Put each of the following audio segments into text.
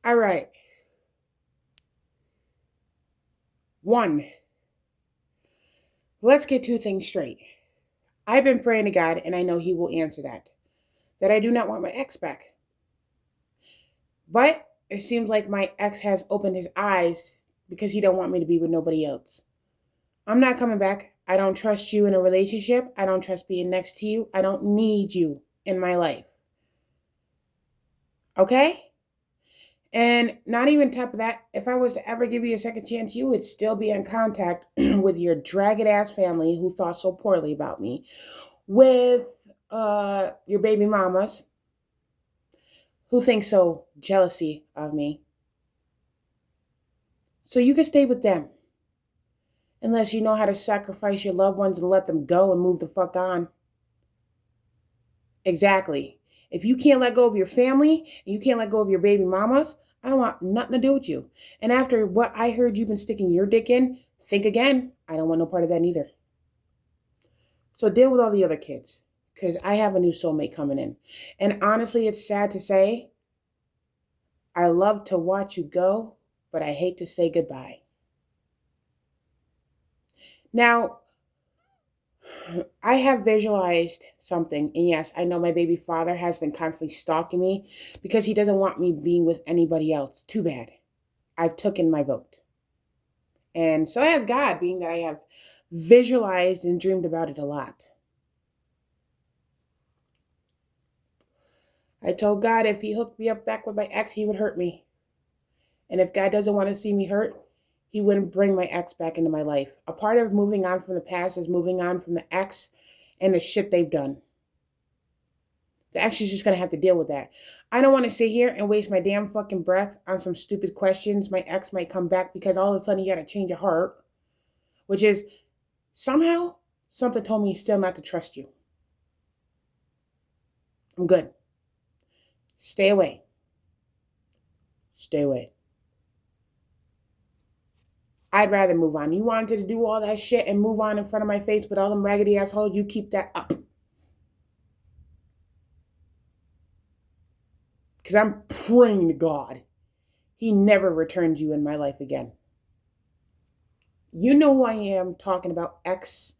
All right. One, let's get two things straight. I've been praying to God, and I know He will answer that I do not want my ex back. But it seems like my ex has opened his eyes because he don't want me to be with nobody else. I'm not coming back. I don't trust you in a relationship. I don't trust being next to you. I don't need you in my life. Okay? And not even top of that, if I was to ever give you a second chance, you would still be in contact with your dragged ass family who thought so poorly about me, with your baby mamas who think so jealousy of me. So you can stay with them unless you know how to sacrifice your loved ones and let them go and move the fuck on. Exactly. If you can't let go of your family and you can't let go of your baby mamas, I don't want nothing to do with you. And after what I heard you've been sticking your dick in, think again. I don't want no part of that neither. So deal with all the other kids because I have a new soulmate coming in. And honestly, it's sad to say, I love to watch you go, but I hate to say goodbye. Now, I have visualized something, and yes, I know my baby father has been constantly stalking me because he doesn't want me being with anybody else. Too bad. I've taken my vote. And so has God, being that I have visualized and dreamed about it a lot. I told God if he hooked me up back with my ex, he would hurt me. And if God doesn't want to see me hurt, he wouldn't bring my ex back into my life. A part of moving on from the past is moving on from the ex and the shit they've done. The ex is just going to have to deal with that. I don't want to sit here and waste my damn fucking breath on some stupid questions. My ex might come back because all of a sudden he got a change of heart, which is somehow something told me still not to trust you. I'm good. Stay away. Stay away. I'd rather move on. You wanted to do all that shit and move on in front of my face with all them raggedy assholes, you keep that up. Because I'm praying to God he never returns you in my life again. You know who I am talking about, ex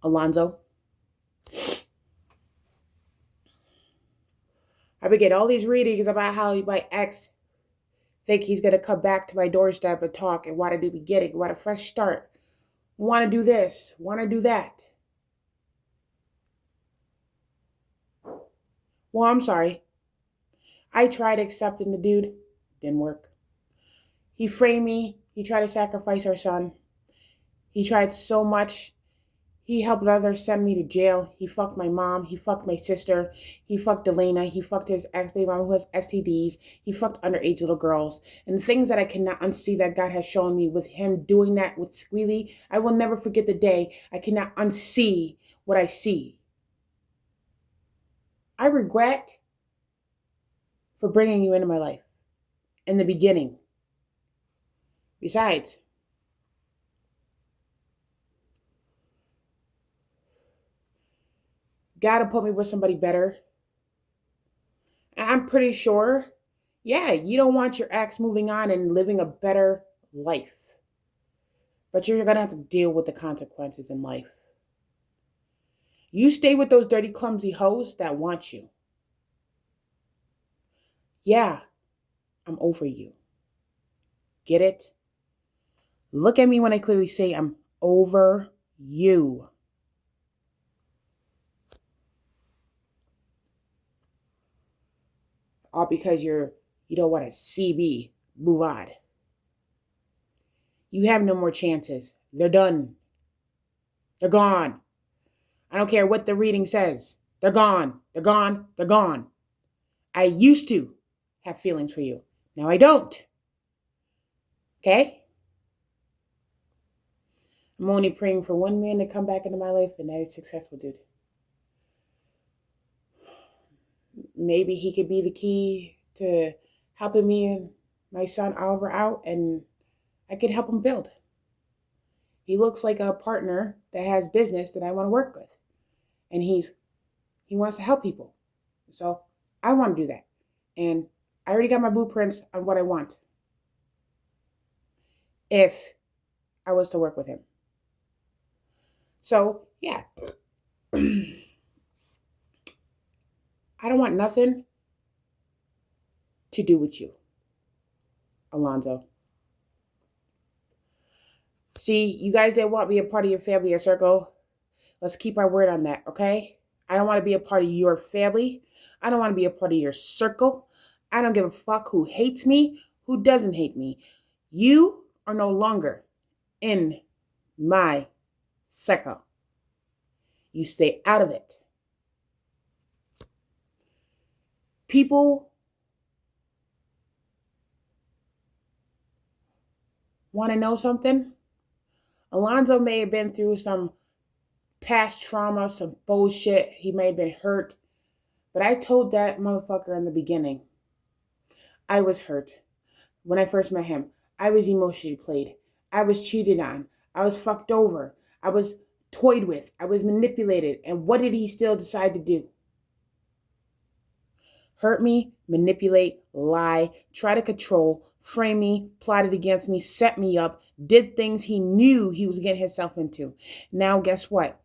Alonzo. I would get all these readings about how my ex think he's gonna come back to my doorstep and talk and want to do beginning, want a fresh start, want to do this, want to do that. Well, I'm sorry. I tried accepting the dude, didn't work. He framed me. He tried to sacrifice our son. He tried so much. He helped others send me to jail. He fucked my mom. He fucked my sister. He fucked Elena. He fucked his ex-baby mom who has STDs. He fucked underage little girls. And the things that I cannot unsee that God has shown me with him doing that with Squealy, I will never forget the day. I cannot unsee what I see. I regret for bringing you into my life in the beginning. Besides, God will put me with somebody better. And I'm pretty sure, yeah, you don't want your ex moving on and living a better life. But you're going to have to deal with the consequences in life. You stay with those dirty, clumsy hoes that want you. Yeah, I'm over you. Get it? Look at me when I clearly say I'm over you. All because you don't want to CB. Move on. You have no more chances. They're done. They're gone. I don't care what the reading says. They're gone. They're gone. They're gone. I used to have feelings for you. Now I don't. Okay? I'm only praying for one man to come back into my life, and that is successful, dude. Maybe he could be the key to helping me and my son Oliver out, and I could help him build. He looks like a partner that has business that I want to work with. And he wants to help people. So I want to do that. And I already got my blueprints on what I want. If I was to work with him. So, yeah. I don't want nothing to do with you, Alonzo. See, you guys that want me a part of your family or circle, let's keep our word on that, okay? I don't want to be a part of your family. I don't want to be a part of your circle. I don't give a fuck who hates me, who doesn't hate me. You are no longer in my circle. You stay out of it. People want to know something? Alonzo may have been through some past trauma, some bullshit. He may have been hurt. But I told that motherfucker in the beginning, I was hurt. When I first met him, I was emotionally played. I was cheated on. I was fucked over. I was toyed with. I was manipulated. And what did he still decide to do? Hurt me, manipulate, lie, try to control, frame me, plotted against me, set me up, did things he knew he was getting himself into. Now, guess what?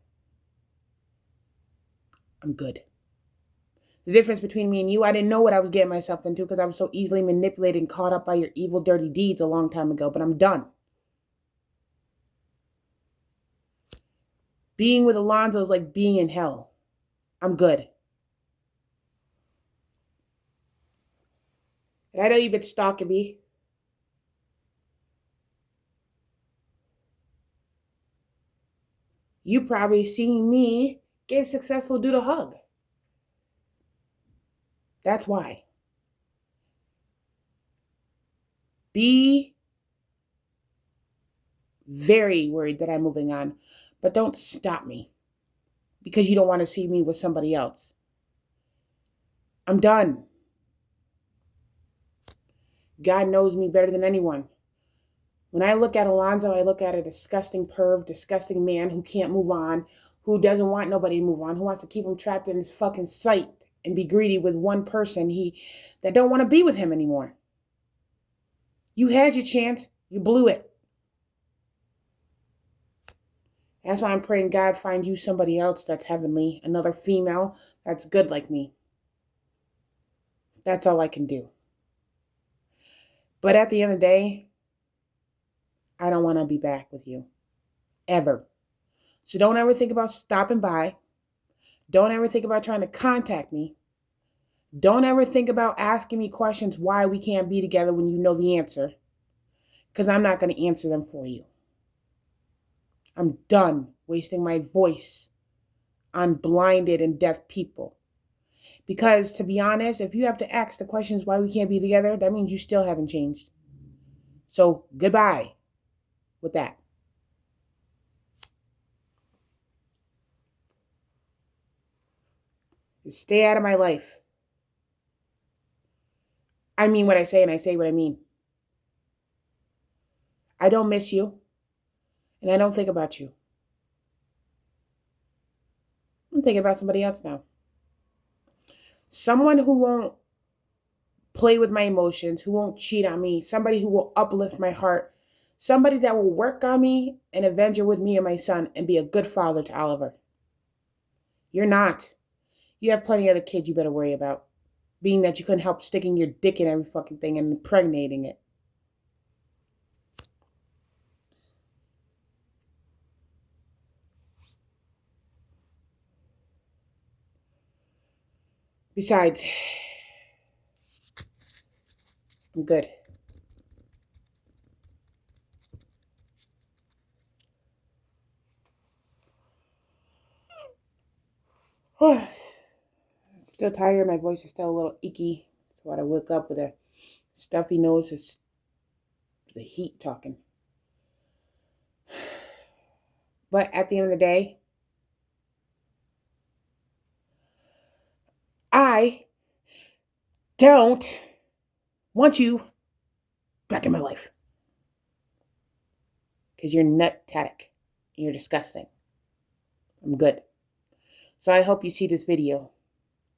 I'm good. The difference between me and you, I didn't know what I was getting myself into because I was so easily manipulated and caught up by your evil, dirty deeds a long time ago, but I'm done. Being with Alonzo is like being in hell. I'm good. And I know you've been stalking me. You probably seen me give successful dude a hug. That's why. Be very worried that I'm moving on, but don't stop me because you don't want to see me with somebody else. I'm done. God knows me better than anyone. When I look at Alonzo, I look at a disgusting perv, disgusting man who can't move on, who doesn't want nobody to move on, who wants to keep him trapped in his fucking sight and be greedy with one person that don't want to be with him anymore. You had your chance. You blew it. That's why I'm praying God find you somebody else that's heavenly, another female that's good like me. That's all I can do. But at the end of the day, I don't want to be back with you. Ever. So don't ever think about stopping by. Don't ever think about trying to contact me. Don't ever think about asking me questions why we can't be together when you know the answer. Because I'm not going to answer them for you. I'm done wasting my voice on blinded and deaf people. Because to be honest, if you have to ask the questions why we can't be together, that means you still haven't changed. So goodbye with that. Stay out of my life. I mean what I say and I say what I mean. I don't miss you. And I don't think about you. I'm thinking about somebody else now. Someone who won't play with my emotions, who won't cheat on me, somebody who will uplift my heart, somebody that will work on me and adventure with me and my son and be a good father to Oliver. You're not. You have plenty of other kids you better worry about, being that you couldn't help sticking your dick in every fucking thing and impregnating it. Besides, I'm good. Still tired. My voice is still a little icky. That's why I woke up with a stuffy nose. It's the heat talking. But at the end of the day, I don't want you back in my life. Because you're nut-tatic. You're disgusting. I'm good. So I hope you see this video.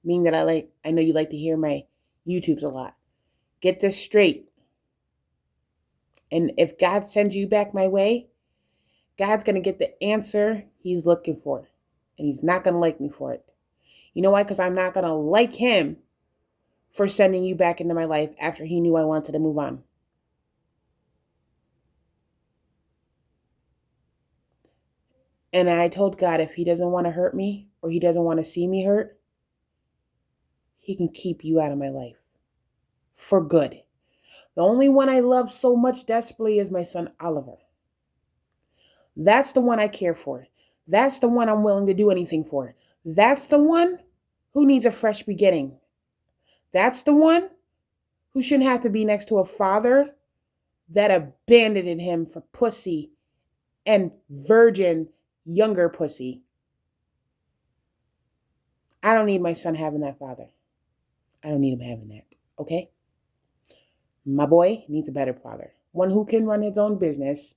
Meaning that I know you like to hear my YouTubes a lot. Get this straight. And if God sends you back my way, God's going to get the answer he's looking for. And he's not going to like me for it. You know why? Because I'm not going to like him for sending you back into my life after he knew I wanted to move on. And I told God, if he doesn't want to hurt me or he doesn't want to see me hurt, he can keep you out of my life for good. The only one I love so much desperately is my son, Oliver. That's the one I care for. That's the one I'm willing to do anything for. That's the one who needs a fresh beginning. That's the one who shouldn't have to be next to a father that abandoned him for pussy and virgin younger pussy. I don't need my son having that father. I don't need him having that, okay? My boy needs a better father. One who can run his own business.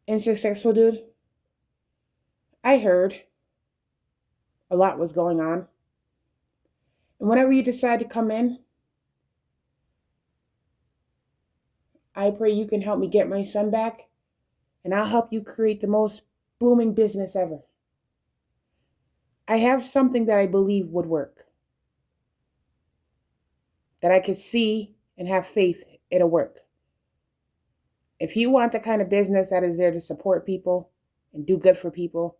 And successful, dude. I heard a lot was going on. And whenever you decide to come in, I pray you can help me get my son back. And I'll help you create the most booming business ever. I have something that I believe would work. That I could see and have faith it'll work. If you want the kind of business that is there to support people and do good for people,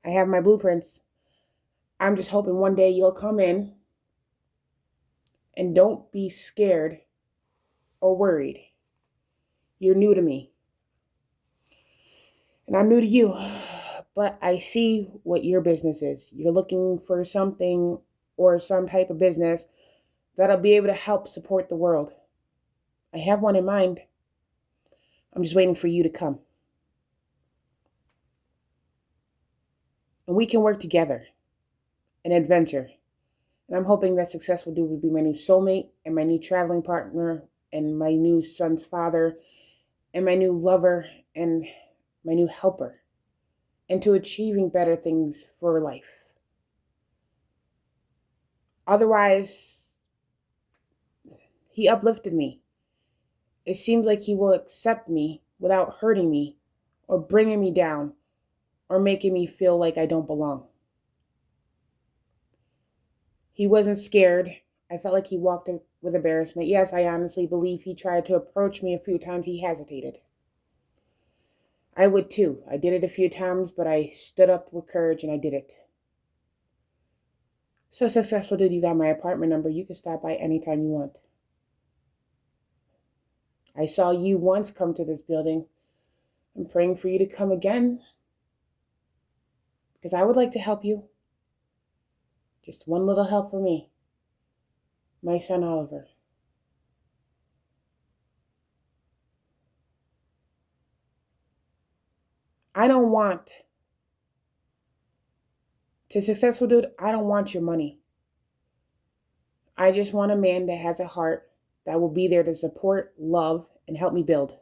I have my blueprints. I'm just hoping one day you'll come in and don't be scared or worried. You're new to me. And I'm new to you. But I see what your business is. You're looking for something or some type of business that'll be able to help support the world. I have one in mind. I'm just waiting for you to come. And we can work together. An adventure. And I'm hoping that Successful Dude will be my new soulmate and my new traveling partner and my new son's father and my new lover and my new helper into achieving better things for life. Otherwise, he uplifted me. It seems like he will accept me without hurting me or bringing me down or making me feel like I don't belong. He wasn't scared. I felt like he walked in with embarrassment. Yes, I honestly believe he tried to approach me a few times. He hesitated. I would too. I did it a few times, but I stood up with courage and I did it. So Successful Dude, you got my apartment number. You can stop by anytime you want. I saw you once come to this building. I'm praying for you to come again because I would like to help you. Just one little help for me. My son, Oliver. I don't want to Successful Dude, I don't want your money. I just want a man that has a heart that will be there to support, love, and help me build.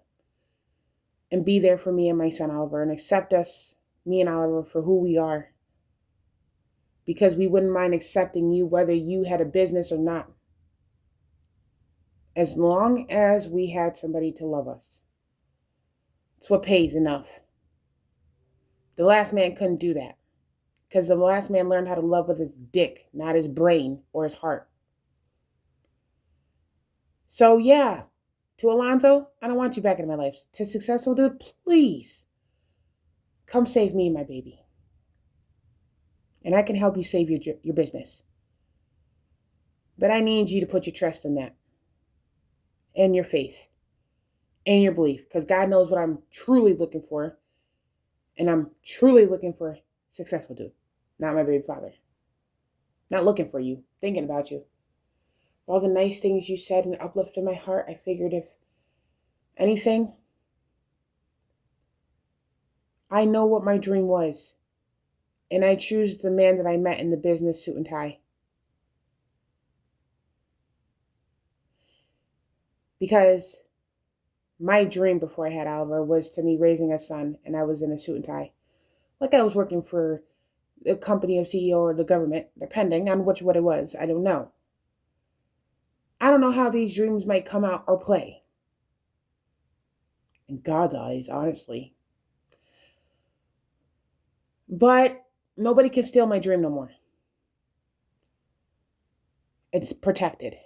And be there for me and my son, Oliver, and accept us, me and Oliver, for who we are. Because we wouldn't mind accepting you whether you had a business or not. As long as we had somebody to love us. It's what pays enough. The last man couldn't do that. Because the last man learned how to love with his dick, not his brain or his heart. So yeah, to Alonzo, I don't want you back in my life. To Successful Dude, please come save me, my baby. And I can help you save your business. But I need you to put your trust in that. And your faith. And your belief. Because God knows what I'm truly looking for. And I'm truly looking for a Successful Dude. Not my baby father. Not looking for you. Thinking about you. All the nice things you said and uplifted my heart. I figured if anything, I know what my dream was. And I choose the man that I met in the business suit and tie. Because my dream before I had Oliver was to me raising a son and I was in a suit and tie. Like I was working for the company of CEO or the government, depending on what it was. I don't know. I don't know how these dreams might come out or play. In God's eyes, honestly. But nobody can steal my dream no more. It's protected.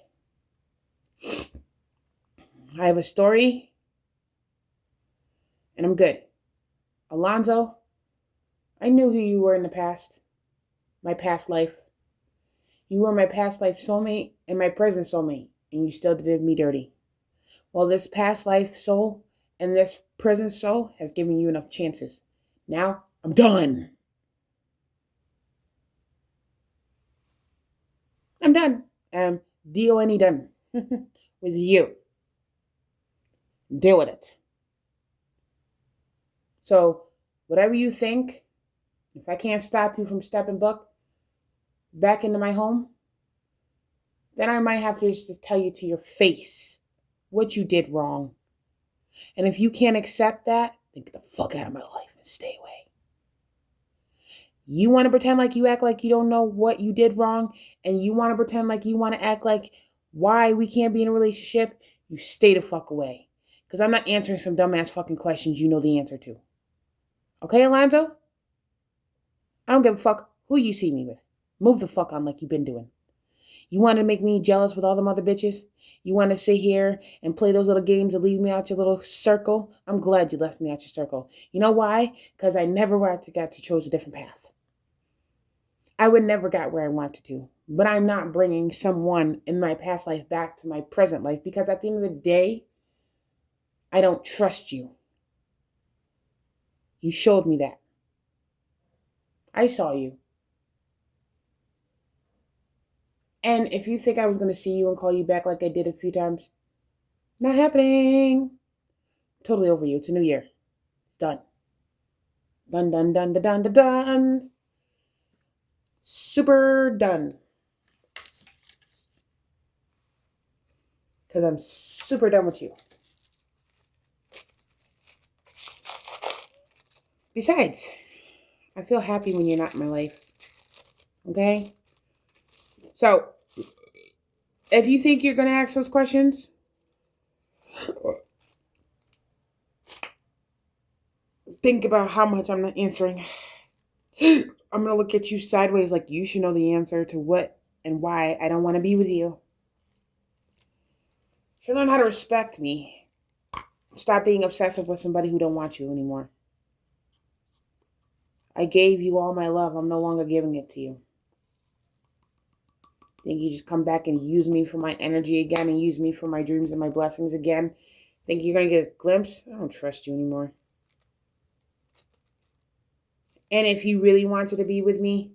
I have a story, and I'm good. Alonzo, I knew who you were in the past, my past life. You were my past life soulmate and my present soulmate, and you still did me dirty. Well, this past life soul and this present soul has given you enough chances. Now, I'm done. I'm done. D-O-N-E done. With you. Deal with it. So, whatever you think, if I can't stop you from stepping back into my home, then I might have to just tell you to your face what you did wrong. And if you can't accept that, then get the fuck out of my life and stay away. You want to pretend like you act like you don't know what you did wrong, and you want to pretend like you want to act like why we can't be in a relationship, you stay the fuck away. Because I'm not answering some dumbass fucking questions you know the answer to. Okay, Alonzo? I don't give a fuck who you see me with. Move the fuck on like you've been doing. You want to make me jealous with all them other bitches? You want to sit here and play those little games and leave me out your little circle? I'm glad you left me out your circle. You know why? Because I never got to choose a different path. I would never got where I wanted to. But I'm not bringing someone in my past life back to my present life because at the end of the day, I don't trust you. You showed me that. I saw you. And if you think I was going to see you and call you back like I did a few times, not happening. Totally over you. It's a new year. It's done. Done, done, done, done, done, done. Super done. Because I'm super done with you. Besides, I feel happy when you're not in my life. Okay? So, if you think you're going to ask those questions, think about how much I'm not answering. I'm going to look at you sideways like you should know the answer to what and why I don't want to be with you. You should learn how to respect me. Stop being obsessive with somebody who don't want you anymore. I gave you all my love. I'm no longer giving it to you. Think you just come back and use me for my energy again and use me for my dreams and my blessings again? Think you're going to get a glimpse? I don't trust you anymore. And if you really wanted to be with me,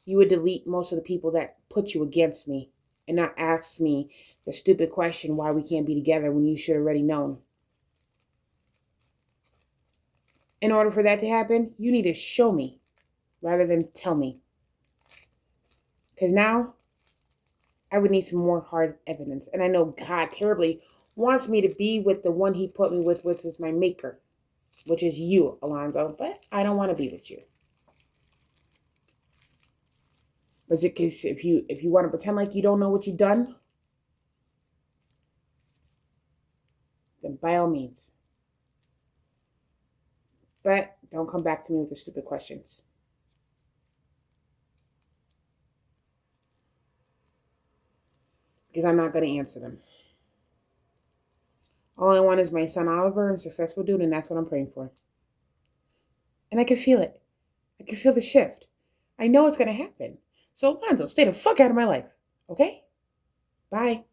you would delete most of the people that put you against me and not ask me the stupid question why we can't be together when you should have already known. In order for that to happen, you need to show me rather than tell me. Because now, I would need some more hard evidence. And I know God terribly wants me to be with the one he put me with, which is my maker, which is you, Alonzo. But I don't want to be with you. Because if you want to pretend like you don't know what you've done, then by all means. But don't come back to me with the stupid questions. Because I'm not going to answer them. All I want is my son Oliver and successful dude, and that's what I'm praying for. And I can feel it. I can feel the shift. I know it's going to happen. So, Alonzo, stay the fuck out of my life. Okay? Bye.